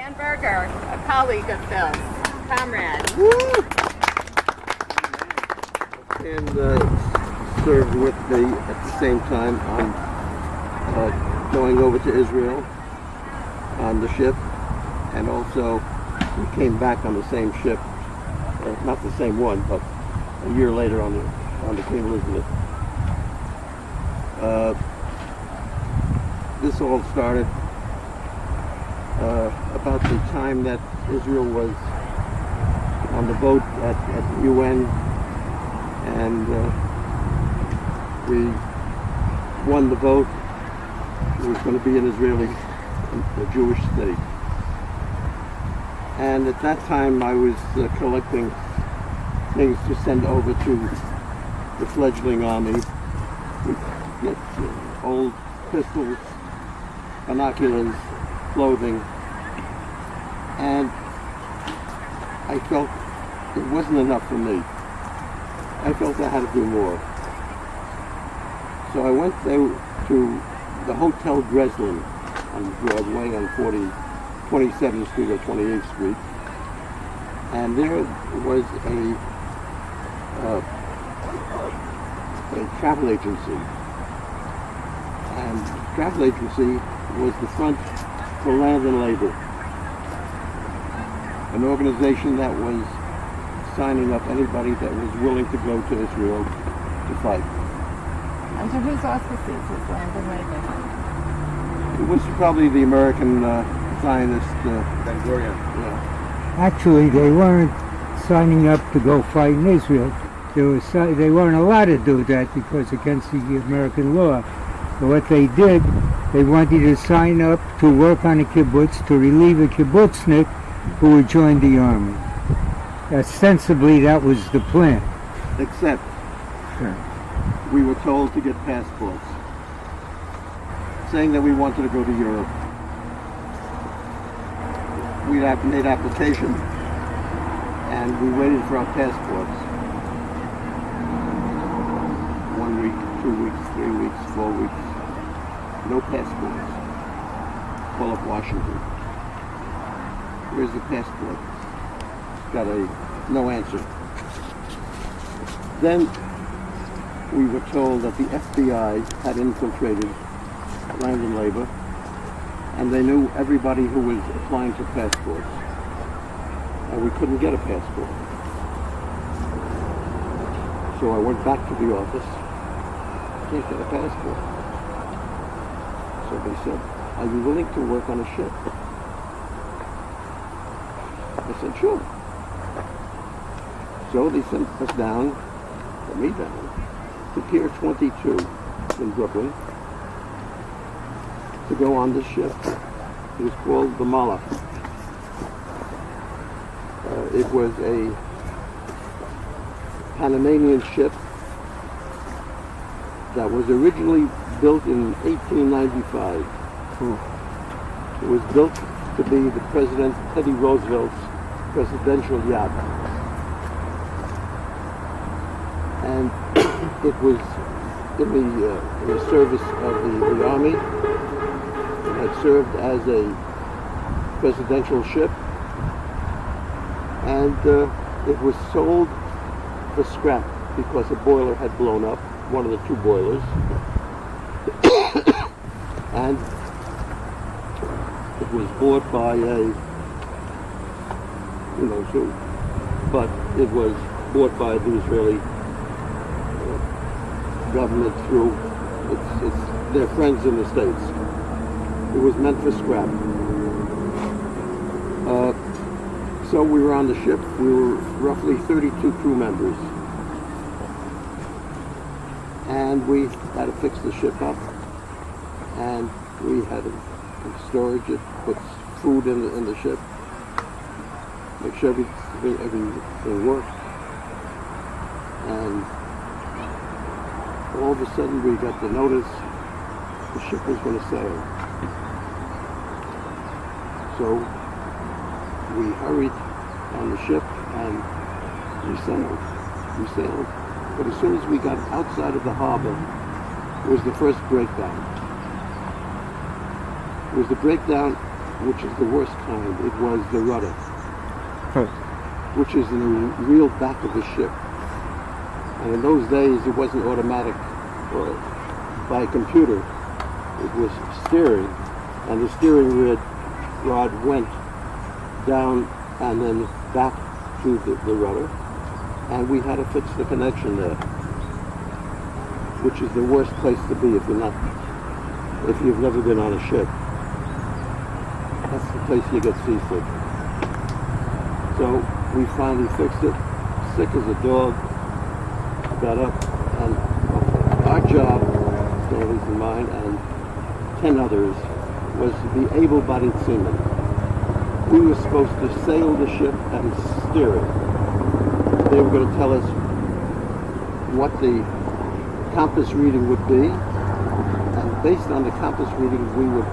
Dan Berger, a colleague of Phil's, comrade. And served with me at the same time on going over to Israel on the ship, and also we came back on the same ship, not the same one, but a year later on the Queen Elizabeth. This all started about the time that Israel was on the boat at the UN, and we won the vote. It was going to be an Israeli, a Jewish state. And at that time I was collecting things to send over to the fledgling army. We get old pistols, binoculars, clothing, and I felt it wasn't enough for me. I felt I had to do more. So I went there to the Hotel Breslin on Broadway on 27th Street or 28th Street, and there was a travel agency, and the travel agency was the Front for Land and Labor, an organization that was signing up anybody that was willing to go to Israel to fight. Under whose auspices is Land and Labor? It was probably the American Zionist. Yeah. Actually, they weren't signing up to go fight in Israel. They weren't allowed to do that because against the American law. So what they did, they wanted to sign up to work on a kibbutz to relieve a kibbutznik who would join the army. Ostensibly, that was the plan. Except we were told to get passports, saying that we wanted to go to Europe. We made application, and we waited for our passports. 1 week, 2 weeks, 3 weeks, 4 weeks. No passports. Call up Washington. Where's the passport? Got no answer. Then we were told that the FBI had infiltrated Land and Labor, and they knew everybody who was applying for passports, and we couldn't get a passport. So I went back to the office. Can't get a passport. So they said, "Are you willing to work on a ship?" I said, "Sure." So they sent us down, or me down, to Pier 22 in Brooklyn to go on this ship. It was called the Malach. It was a Panamanian ship that was originally built in 1895. It was built to be the President Teddy Roosevelt's presidential yacht. And it was in the service of the Army. It had served as a presidential ship, and it was sold for scrap because a boiler had blown up, one of the two boilers, and it was bought by but it was bought by the Israeli government through their friends in the States. It was meant for scrap. So we were on the ship. We were roughly 32 crew members. And we had to fix the ship up. And we had to storage it, put food in the ship, make sure everything worked. And all of a sudden we got the notice the ship was going to sail. So we hurried on the ship and we sailed. But as soon as we got outside of the harbor, it was the first breakdown. It was the breakdown which is the worst kind. It was the rudder, Huh. which is in the real back of the ship. And in those days, it wasn't automatic or by a computer. It was steering, and the steering rod went down and then back to the rudder, and we had to fix the connection there, which is the worst place to be if you've never been on a ship. That's the place you get seasick. So we finally fixed it, sick as a dog, got up, and our job, Stanley's and mine, and 10 others, was to be able-bodied seamen. We were supposed to sail the ship and steer it. They were going to tell us what the compass reading would be, and based on the compass reading, we would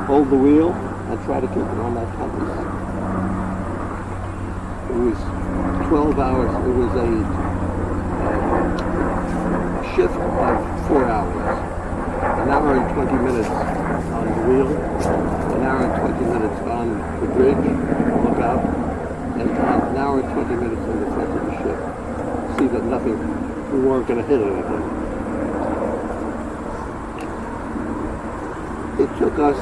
hold the wheel and try to keep it on that compass. It was 12 hours. It was a shift of 4 hours. An hour and 20 minutes on the wheel, an hour and 20 minutes on the bridge, lookout, and an hour and 20 minutes in the front of the ship. See that we weren't going to hit anything. It took us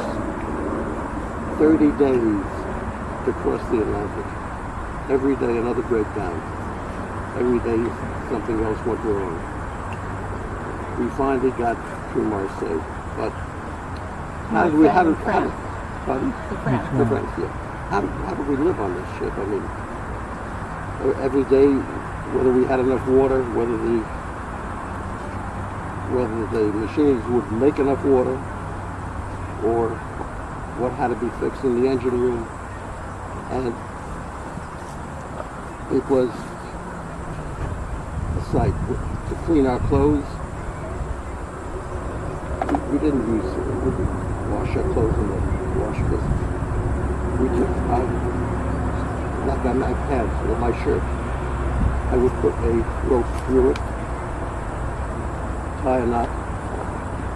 30 days to cross the Atlantic. Every day another breakdown. Every day something else went wrong. We finally got through Marseille, but pardon? To France. To France, yeah. How did we live on this ship? I mean, every day, whether we had enough water, whether the machines would make enough water, or what had to be fixed in the engine room, and it was a sight. To clean our clothes, we didn't wash our clothes in the wash business. We took out, like on my pants or my shirt, I would put a rope through it, tie a knot,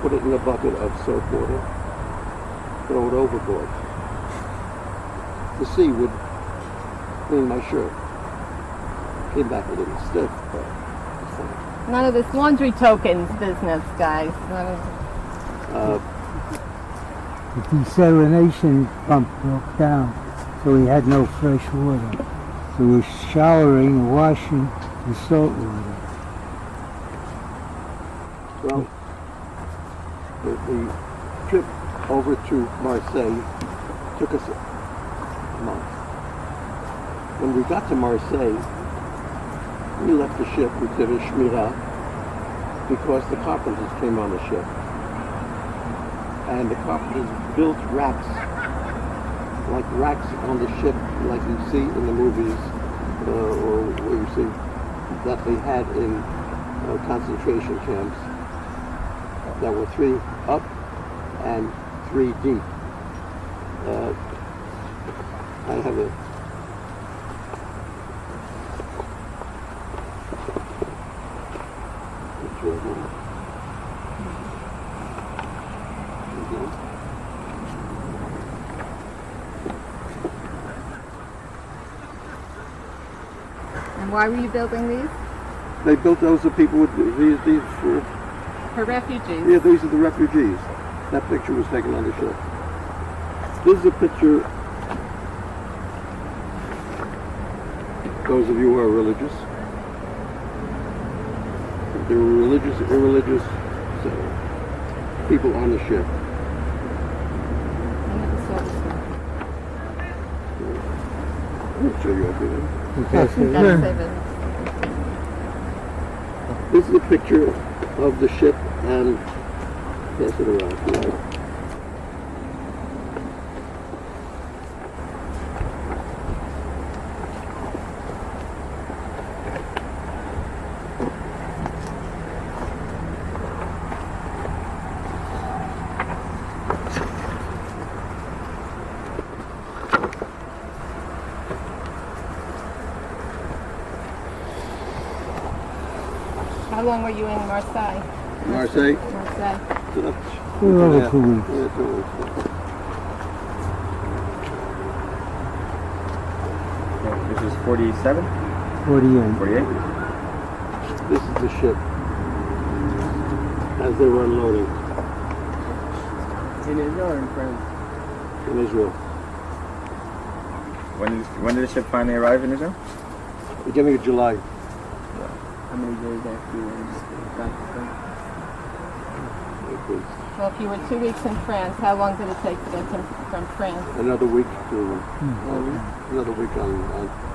put it in a bucket of soap water, throw it overboard. The sea would clean my shirt. Came back a little stiff, but it's fine. None of this laundry tokens business, guys. None of The desalination pump broke down, so we had no fresh water. So we were showering and washing the salt water. Well, the trip over to Marseille took us a month. When we got to Marseille, we left the ship, we did a shmirah, because the carpenters came on the ship. And the carpenters built racks, like racks on the ship, like you see in the movies, or where you see that they had in concentration camps, that were 3 up and 3 deep. I have a picture of them. And why were you building these? They built those for people with these For refugees. yeah, these are the refugees. That picture was taken on the ship. This is a picture. Those of you who are religious. There were religious, irreligious people on the ship. I never saw this one. I'll show you up here. Gotta save it. This is a picture of the ship, and pass it around. Right? How long were you in Marseille? Marseille. Marseille. We were over 2 weeks. Yeah, 2 weeks. was 47? 48. 48? This is the ship as they were unloading In Israel or in France? in Israel. When did the ship finally arrive in Israel? Beginning of July. How many days after you got to France? It was Well, if you were 2 weeks in France, how long did it take to get from France? another week to another week on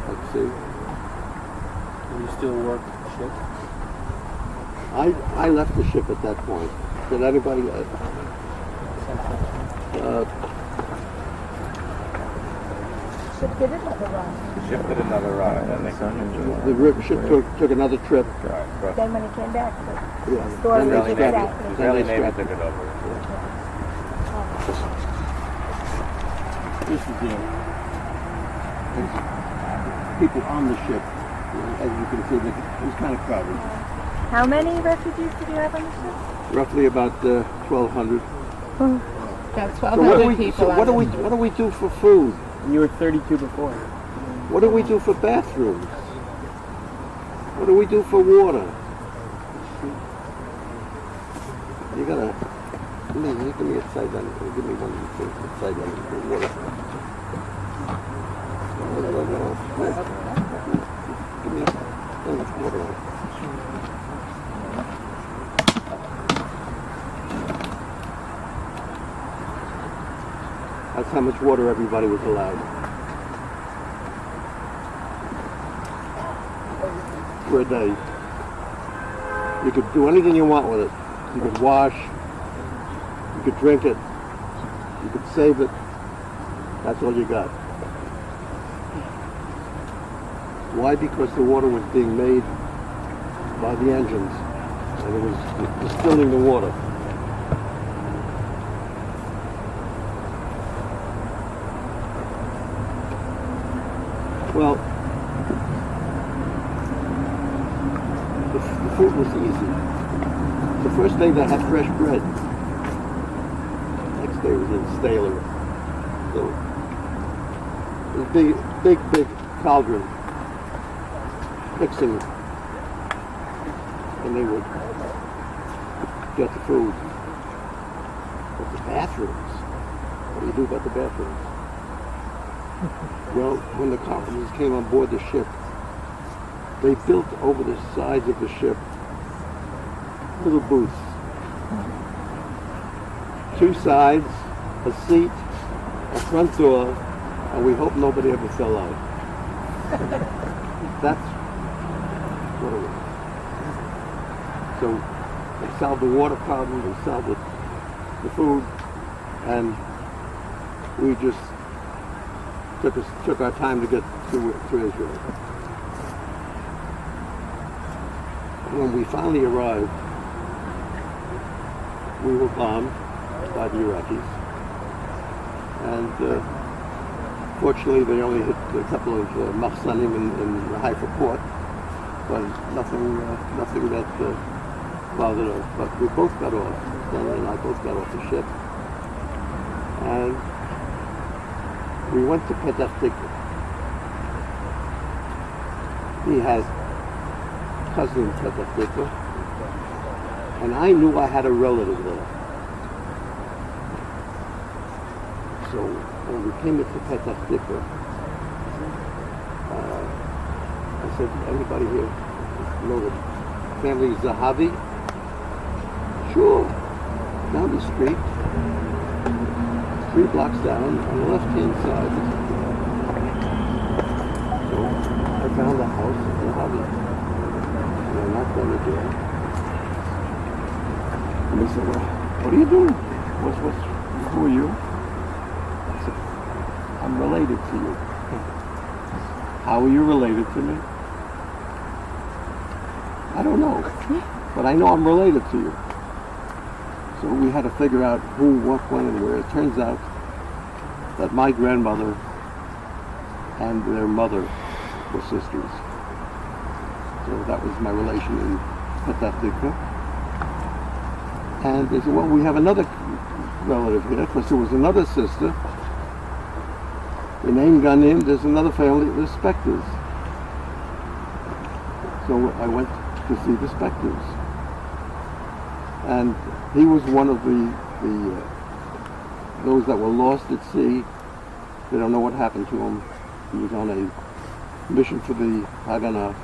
at sea. And you still work the ship? I left the ship at that point. Did anybody? Ship did another run. The ship did another run, and then they The ship took another trip. Then when he came back, Yeah. story Then they was scrapped it. exactly. Then Israeli they Navy scrapped took it over. This is there's people on the ship. As you can see, it was kind of crowded. How many refugees did you have on the ship? Roughly about 1,200. About So 1,200 people. what do we do for food? And you were 32 before. What do we do for bathrooms? What do we do for water? You gotta give me a side on. Give me one side on for water. Give me water. That's how much water everybody was allowed. For a day. You could do anything you want with it. You could wash, you could drink it, you could save it. That's all you got. Why? Because the water was being made by the engines and it was distilling the water. Well, the food was easy. The first day they had fresh bread. Next day was in stale. So it was big cauldron mixing, and they would get the food. But the bathrooms, what do you do about the bathrooms? Well, when the carpenters came on board the ship, they built over the sides of the ship little booths. 2 sides, a seat, a front door, and we hope nobody ever fell out. That's what it was. So they solved the water problem, they solved the food, and we just took our time to get to Israel. When we finally arrived, we were bombed by the Iraqis, and fortunately they only hit a couple of mahsanim in Haifa port, but nothing that bothered us. But we both got off. Stanley and I both got off the ship, and we went to Petah Tikva. He has cousin in Petah Tikva, and I knew I had a relative there. So when we came into Petah Tikva, I said, anybody here know the family Zahavi? Sure. Down the street, 3 blocks down on the left-hand side. So I found the house of Zahavi. And I knocked on the door. And they said, well, what are you doing? Who are you? I said, I'm related to you. How are you related to me? I don't know. But I know I'm related to you. So we had to figure out who, what, when, and where. It turns out that my grandmother and their mother were sisters. So that was my relation in Petah Tikva. And they said, well, we have another relative here, because there was another sister The name Ganim, there's another family, the Spectres. So I went to see the Spectres. And he was one of those that were lost at sea. They don't know what happened to him. He was on a mission for the Haganah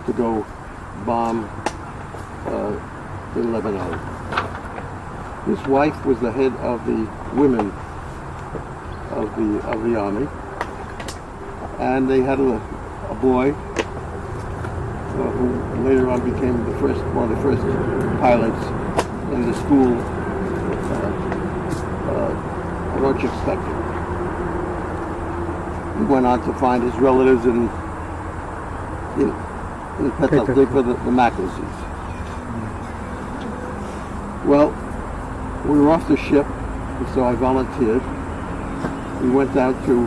to go bomb in Lebanon. His wife was the head of the women of the army, and they had a boy who later on became one of the first pilots in the school, launch expected. He went on to find his relatives in Petah Tikva, the Mackenzies. Well, we were off the ship, so I volunteered. We went down to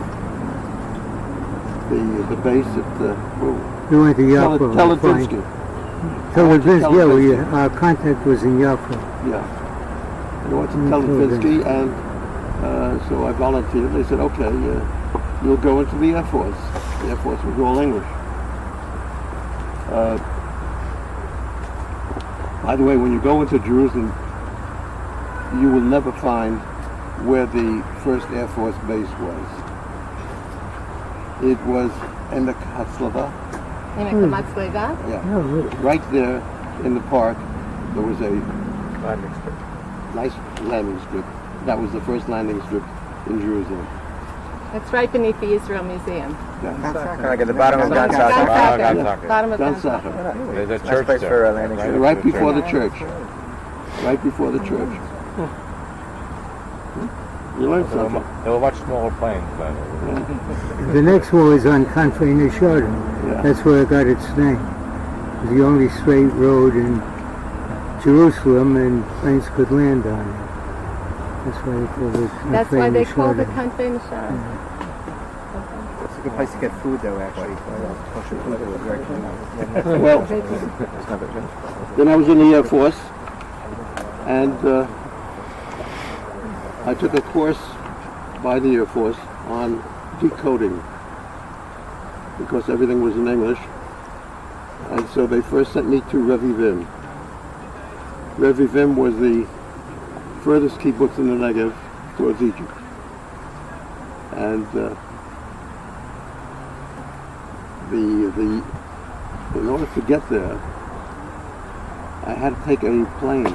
the base at We went to Yaffa. Televinsky. Our contact was in Yaffa. Yeah. I went to Televinsky, and so I volunteered. They said, okay, you'll go into the Air Force. The Air Force was all English. By the way, when you go into Jerusalem, you will never find where the first Air Force base was. It was in the Katzlava. Yeah. Right there in the park, there was a Landing strip. nice landing strip. That was the first landing strip in Jerusalem. It's right beneath the Israel Museum. Like at the bottom of Gan Bottom of Gan Gan Sacher. There's a Nice church place there. for a landing right? strip. Right before the church. Right before the church. You learned something. They were much smaller planes then. The next war is on Kanfei Nishardin. Yeah. That's where it got its name. It was the only straight road in Jerusalem, and planes could land on it. That's why they called it Kanfei That's why they called it Nishardin. Kanfei Nishar. It's a good place to get food, though, actually. Kosher food is very clean. Well, then I was in the Air Force, and I took a course by the Air Force on decoding, because everything was in English. And so they first sent me to Revivim. Revivim was the furthest kibbutz in the Negev towards Egypt. And in order to get there, I had to take a plane, a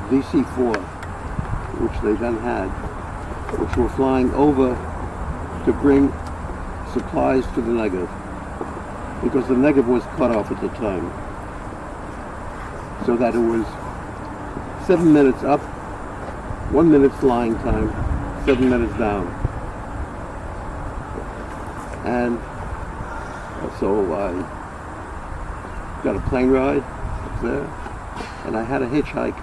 DC-4, which they then had, which were flying over to bring supplies to the Negev, because the Negev was cut off at the time. So that it was 7 minutes up, 1 minute flying time, 7 minutes down. And so I got a plane ride up there, and I had a hitchhike,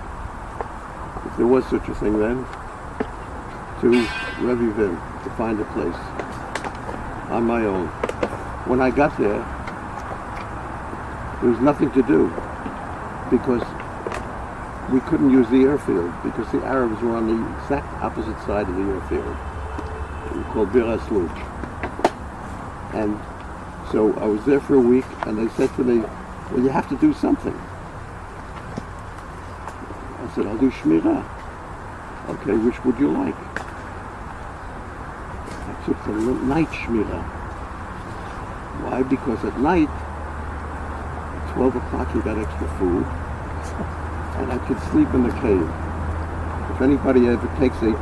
if there was such a thing then, to Revivim to find a place on my own. When I got there was nothing to do, because we couldn't use the airfield, because the Arabs were on the exact opposite side of the airfield, called Bir Asluch. And so I was there for a week, and they said to me, well, you have to do something. I said, I'll do Shmirah. Okay, which would you like? I took the night Shmirah. Why? Because at night, at 12 o'clock, you got extra food, and I could sleep in the cave. If anybody ever takes a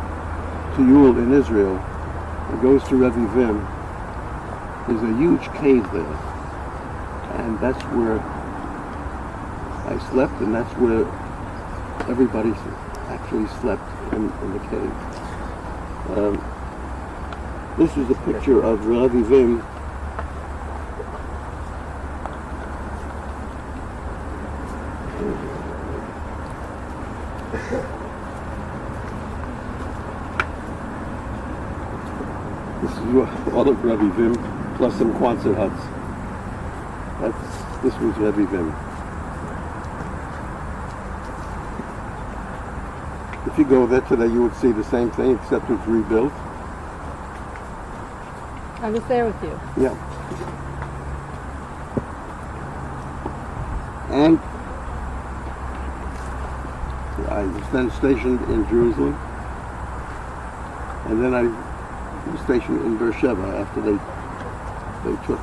tiyul in Israel and goes to Revivim, there's a huge cave there, and that's where I slept, and that's where everybody actually slept in the cave. This is a picture of Revivim. This is all of Revivim, plus some Quonset huts. This was Revivim. If you go there today, you would see the same thing, except it's rebuilt. I was there with you. Yeah. And I was then stationed in Jerusalem, and then I was stationed in Beersheba after they took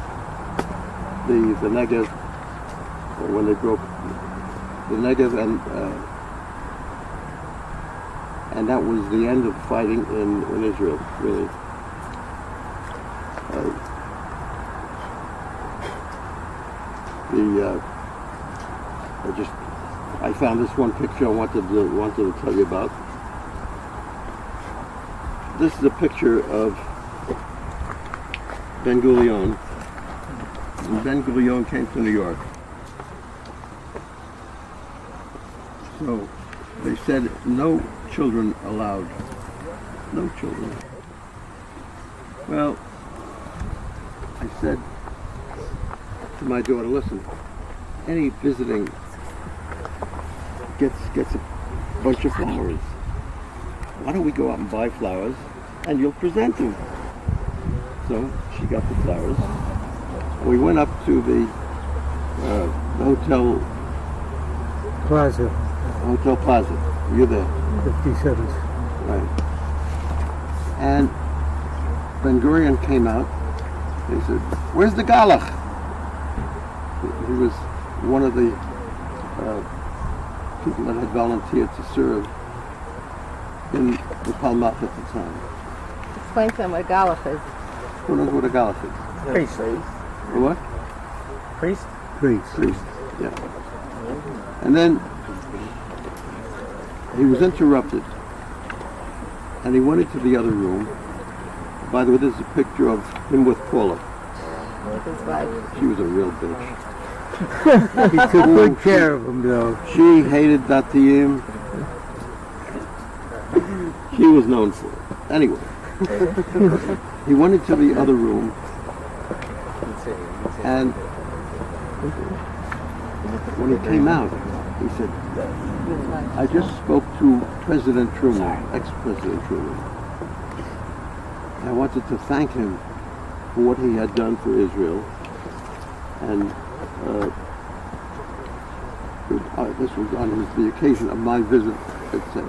the Negev, or when they broke the Negev, and that was the end of fighting in Israel, really. I found this one picture I wanted to tell you about. This is a picture of Ben Gurion. When Ben Gurion came to New York. So they said no children allowed. No children. Well, I said to my daughter, listen, any visiting gets a bunch of flowers. Why don't we go out and buy flowers and you'll present them? So she got the flowers. We went up to the Hotel Plaza, You're there. 57th. Right. And Ben Gurion came out. He said, "Where's the Galach?" He was one of the people that had volunteered to serve in the Palmach at the time. Explain to them what Galach is. Who knows what a Galach is? Priest. A what? Priest? Priest, yeah. And then he was interrupted, and he went into the other room. By the way, this is a picture of him with Paula. With his wife. She was a real bitch. He took good care of him, though. She hated Datiyim. She was known for it. Anyway, he went into the other room, and when he came out, he said, "I just spoke to President Truman, ex-President Truman. I wanted to thank him for what he had done for Israel, and this was on the occasion of my visit, etc."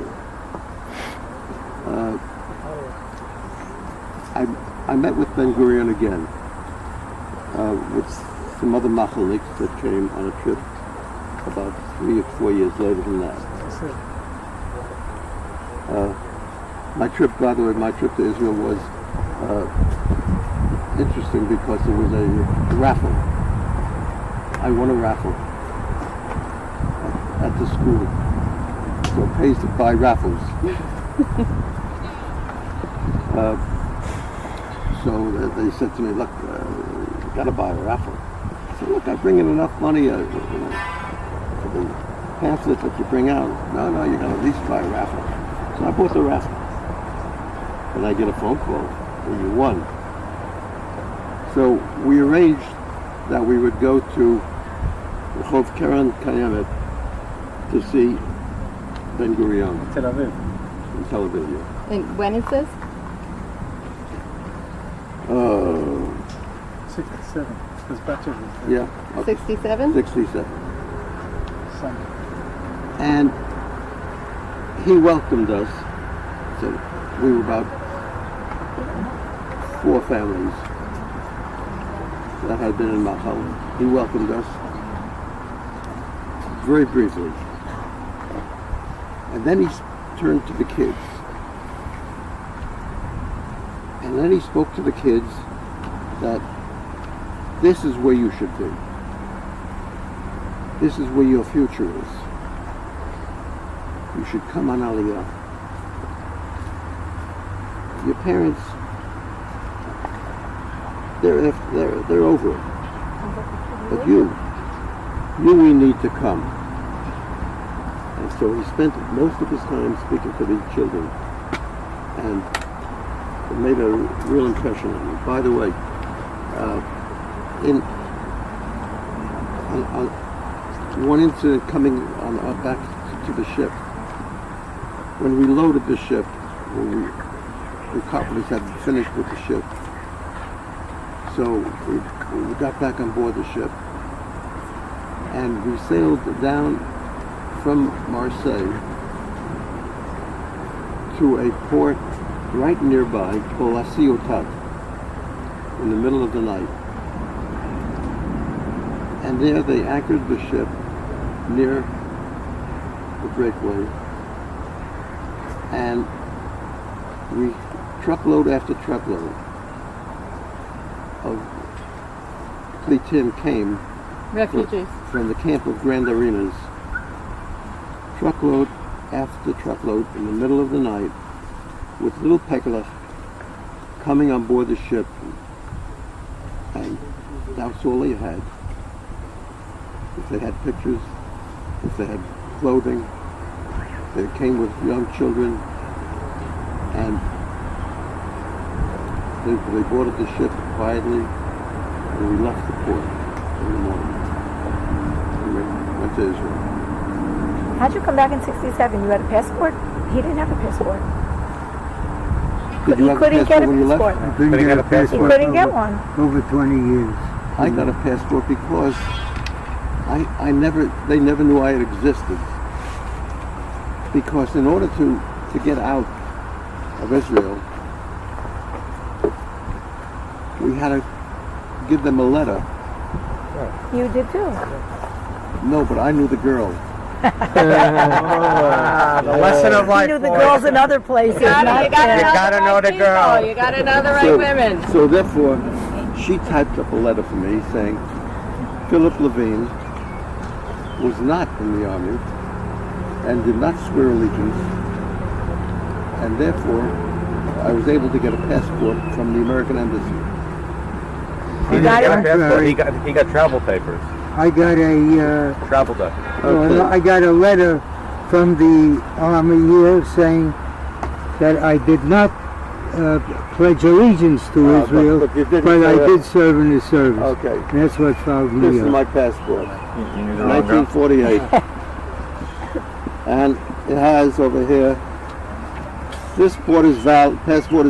I met with Ben Gurion again with some other machalniks that came on a trip about 3 or 4 years later than that. My trip to Israel was interesting because there was a raffle. I won a raffle at the school, so it pays to buy raffles. So they said to me, "Look, you got to buy a raffle." I said, "Look, I bring in enough money for the pamphlet that you bring out." No, you got to at least buy a raffle. So I bought the raffle, and I get a phone call, and you won. So we arranged that we would go to Rehov Keren Kayemet to see Ben Gurion Tel Aviv. in Tel Aviv. Yeah. And when is this? 67. His baptism. Yeah. 67? 67. Sunday. And he welcomed us. So we were about 4 families that had been in Machal. He welcomed us very briefly. And then he turned to the kids. And then he spoke to the kids that this is where you should be. This is where your future is. You should come on Aliyah. Your parents, they're over it. But you we need to come. And so he spent most of his time speaking to the children, and it made a real impression on me. By the way, on one incident coming on back to the ship, when we loaded the ship, when the carpenters had finished with the ship, So we got back on board the ship, and we sailed down from Marseille to a port right nearby called La Ciotat in the middle of the night. And there they anchored the ship near the breakaway, and we truckload after truckload of Plitim came Refugees. from the camp of Grand Arenas, truckload after truckload in the middle of the night with little Pekala coming on board the ship, and that's all they had. If they had pictures, if they had clothing, they came with young children, and they boarded the ship quietly, and we left the port in the morning. We went to Israel. How'd you come back in '67? You had a passport? He didn't have a passport. Did you He have a couldn't get a passport when you left? passport. I couldn't get a He passport. couldn't get one. Over 20 years. I got a passport because they never knew I had existed. Because in order to get out of Israel, we had to give them a letter. You did too. No, but I knew the girl. The lesson of You life. knew the boys. girls in other places. You not there. gotta know the girl. You gotta know the right women. So therefore, she typed up a letter for me saying, Philip Levine was not in the army and did not swear allegiance, and therefore I was able to get a passport from the American Embassy. He got got it? a passport. He got travel papers. I got a Travel documents. Okay. I got a letter from the Army here saying that I did not pledge allegiance to Israel, but you didn't but I say that. did serve in the service. Okay, And that's what fouled this me is up. my passport, You knew the wrong girl. 1948. And it has over here, this passport is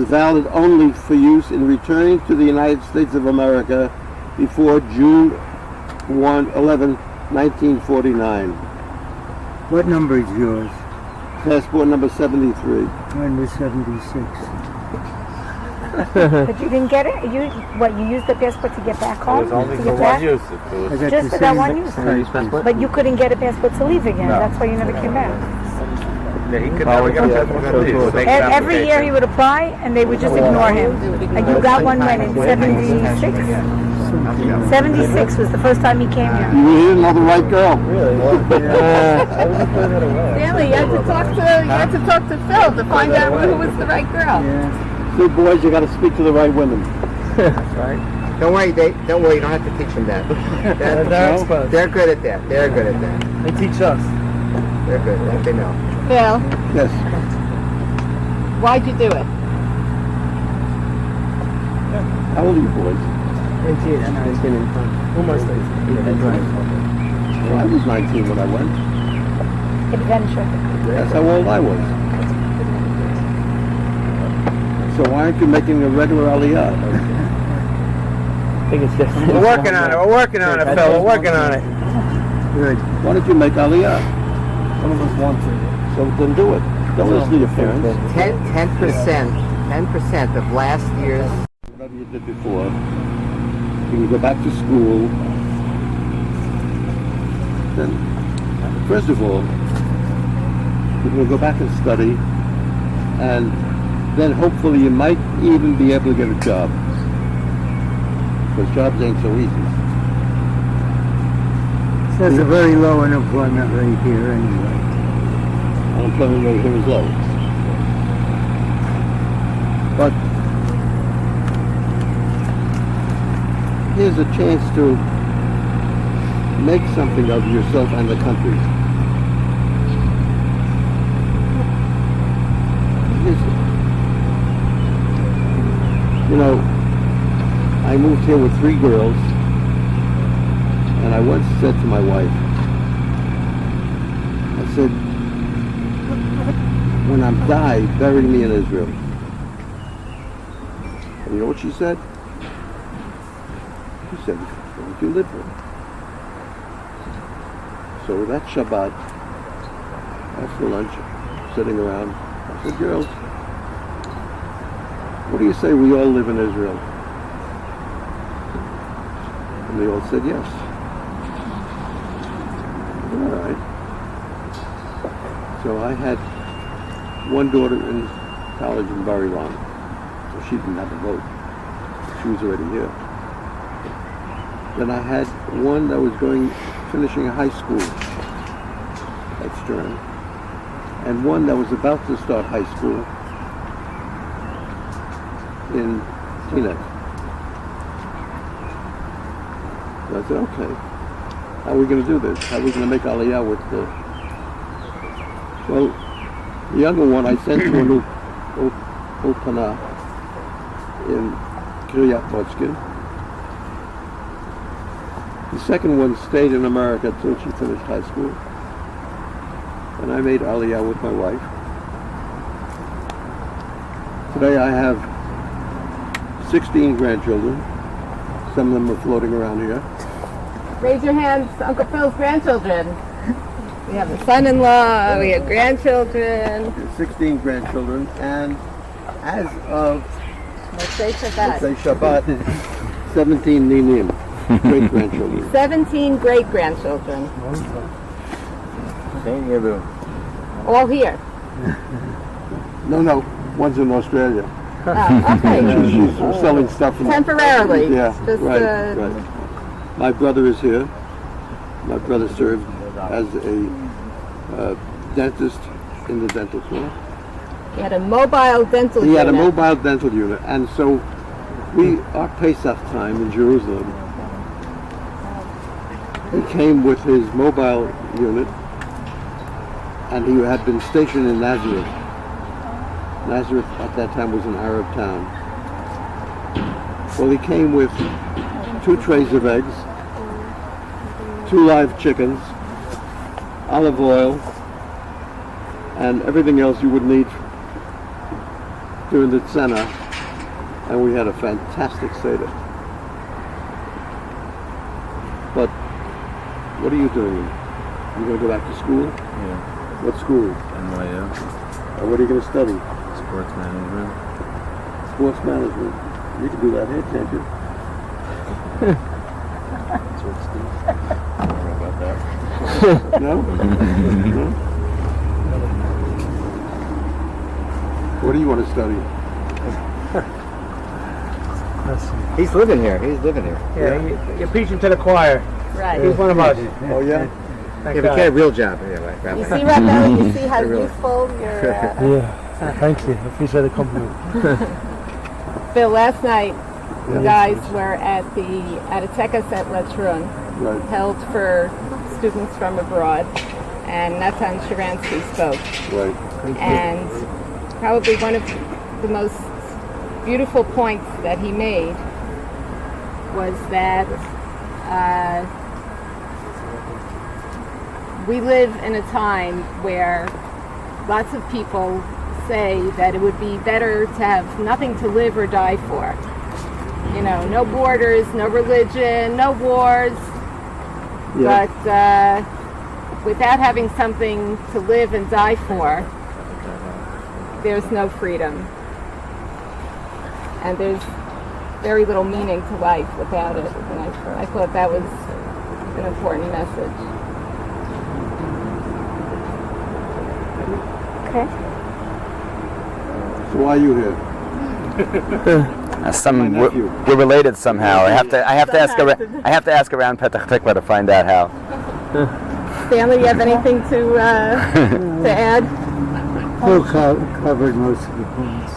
valid only for use in returning to the United States of America before June 11, 1949. What number is yours? Passport number 73. Mine was 76. But you didn't get it? You used the passport to get back It home? was only To for get one back? use. It I was, got Just the for that same one use? passport. But you couldn't get a passport to leave again. No. That's why you never came back. Yeah, he could never get a passport to leave. So they could Every year he would apply and they would just ignore him. And you got one when in 76? 76 was the first time he came here. You didn't know the right girl. Stanley, you had to talk to Phil to find out who was the right girl. See, boys, you got to speak to the right women. Don't worry, you don't have to teach them that. They're good at that. They're good at that. They teach us. They're good. They know. Phil, Yes. why'd you do it? How old are you boys? Well, I was 19 when I went. Adventure. That's how old I was. So why aren't you making a regular aliyah? We're working on it. We're working on it, Phil. We're working on it. Good. Why don't you make aliyah? Some of us want to. So then do it. Don't listen to your parents. 10% of last year's. Whatever you did before, you can go back to school. Then, first of all, you can go back and study, and then hopefully you might even be able to get a job. Because jobs ain't so easy. There's a very low unemployment rate here anyway. Unemployment rate here is low. But here's a chance to make something of yourself and the country. You know, I moved here with 3 girls, and I once said to my wife, I said, when I'm died, bury me in Israel. And you know what she said? He said, who did you live with? So that Shabbat, after lunch, sitting around, I said, girls, what do you say we all live in Israel? And they all said yes. All right. So I had one daughter in college in Bar Ilan, so she didn't have a vote. She was already here. Then I had one that was finishing high school at Stern, and one that was about to start high school in Teaneck. So I said, okay, how are we going to do this? How are we going to make Aliyah with the... Well, the younger one I sent to an Ulpana in Kiryat Motzkin. The second one stayed in America till she finished high school. And I made Aliyah with my wife. Today I have 16 grandchildren. Some of them are floating around here. Raise your hands, Uncle Phil's grandchildren. We have a son-in-law, we have grandchildren. 16 grandchildren, and as of Let's say Shabbat, 17 ninim, great-grandchildren. 17 great-grandchildren. All here. No, one's in Australia. Okay. She's selling stuff. Temporarily. Yeah, Just, right. My brother is here. My brother served as a dentist in the dental school. He had a mobile dental unit. He had a mobile dental unit, and so our Pesach time in Jerusalem, he came with his mobile unit, and he had been stationed in Nazareth. Nazareth at that time was an Arab town. Well, he came with 2 trays of eggs, 2 live chickens, olive oil, and everything else you would need during the tzena, and we had a fantastic Seder. But what are you doing? You going to go back to school? Yeah. What school? NYU. Or what are you going to study? Sports management. Sports management. You can do that here, can't you? I don't know about that. No? No? What do you want to study? He's living here. He's living here. Yeah, you're preaching to the choir. Right. He's one of us. Oh, yeah? Yeah, but get a real job. Yeah, right, You Rabbi. see, Raphael, you see how Really. youthful you're... Yeah, thank you. I appreciate the compliment. Phil, last night, you guys were at a tekas at Latrun, Right. held for students from abroad, and Natan Sharansky spoke. Right. And probably one of the most beautiful points that he made was that we live in a time where lots of people say that it would be better to have nothing to live or die for. You know, no borders, no religion, no wars, Yeah. but without having something to live and die for, there's no freedom. And there's very little meaning to life without it. And I thought that was an important message. Okay. So why are you here? My nephew. We're related somehow. I have to ask around Petach Tikva to find out how. Stanley, you have anything to add? Phil covered most of the points.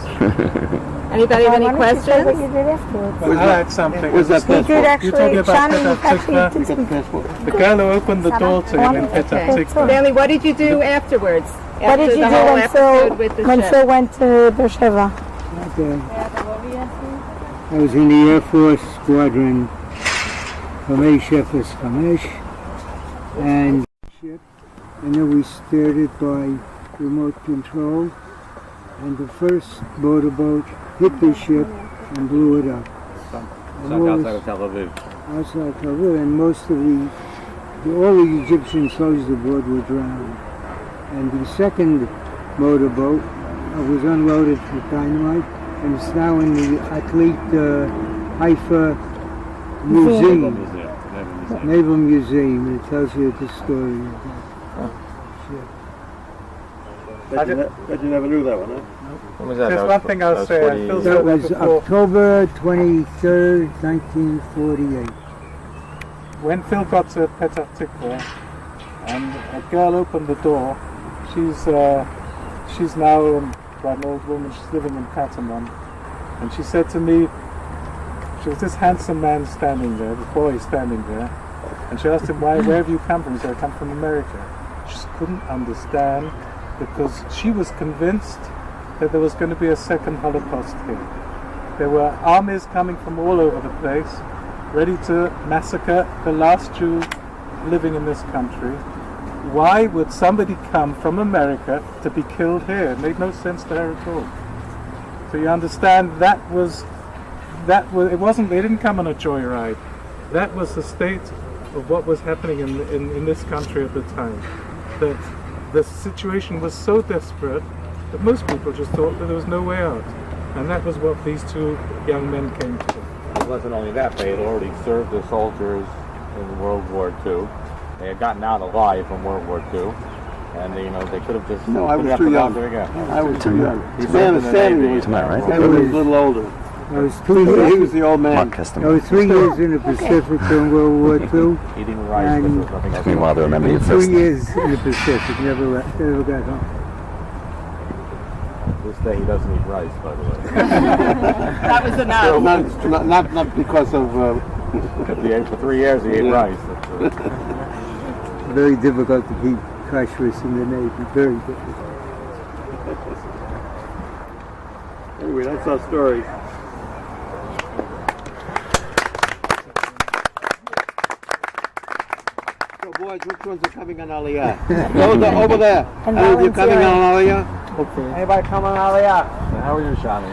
Anybody have any questions? What you did afterwards. I had something. Where's that He did passport? actually. talking about Shani Petach actually Tikva? did You got some. the passport? The girl who opened the door to him in Petach Okay. Tikva. Stanley, what did you do afterwards? What After did you the do whole when episode with the Phil ship? went to Beersheba? I was in the Air Force Squadron 505, and then we steered it by remote control, and the first motorboat hit the ship and blew it up. Outside of Tel Aviv. outside cover, and most of all the Egyptian soldiers aboard were drowned. And the second motorboat was unloaded with dynamite, and it's now in the Athlete Haifa Museum, Naval Museum, and it tells you the story of that ship. Bet you never knew that one, huh? When was that? There's That one was- thing I'll that was say. 40 Phil That said that was before. October 23rd, 1948. When Phil got to Petah Tikva and a girl opened the door, she's now quite an old woman, she's living in Katamon, and she said to me, she was this handsome man standing there, the boy standing there, and she asked him, where have you come from? He said, I come from America. She just couldn't understand, because she was convinced that there was going to be a second Holocaust here. There were armies coming from all over the place, ready to massacre the last Jew living in this country. Why would somebody come from America to be killed here? It made no sense to her at all. So you understand it wasn't, they didn't come on a joyride. That was the state of what was happening in this country at the time. That the situation was so desperate that most people just thought that there was no way out. And that was what these two young men came to. It wasn't only that, they had already served as soldiers in World War II. They had gotten out alive from World War II. And they could have just... No, I was couldn't have too forgotten young. it again. I was too young. He served Man, in the Sammy Navy. was, Tonight, right? Sammy was a little older. I was 2 years. He was the old man. Mark Keston. I was 3 years in the Pacific during World War II. Eating rice, but there was nothing else. Took me a while to remember your And first 2 name. years in the Pacific, never got home. This day he doesn't eat rice, by the way. That was enough. Not because of... For 3 years he ate rice. Very difficult to keep kashrus in the Navy, very difficult. Anyway, that's our story. So boys, which ones are coming on Aliyah? Over there. And You're coming on volunteering. Aliyah? Okay. Anybody come on Aliyah? How are you, Shani?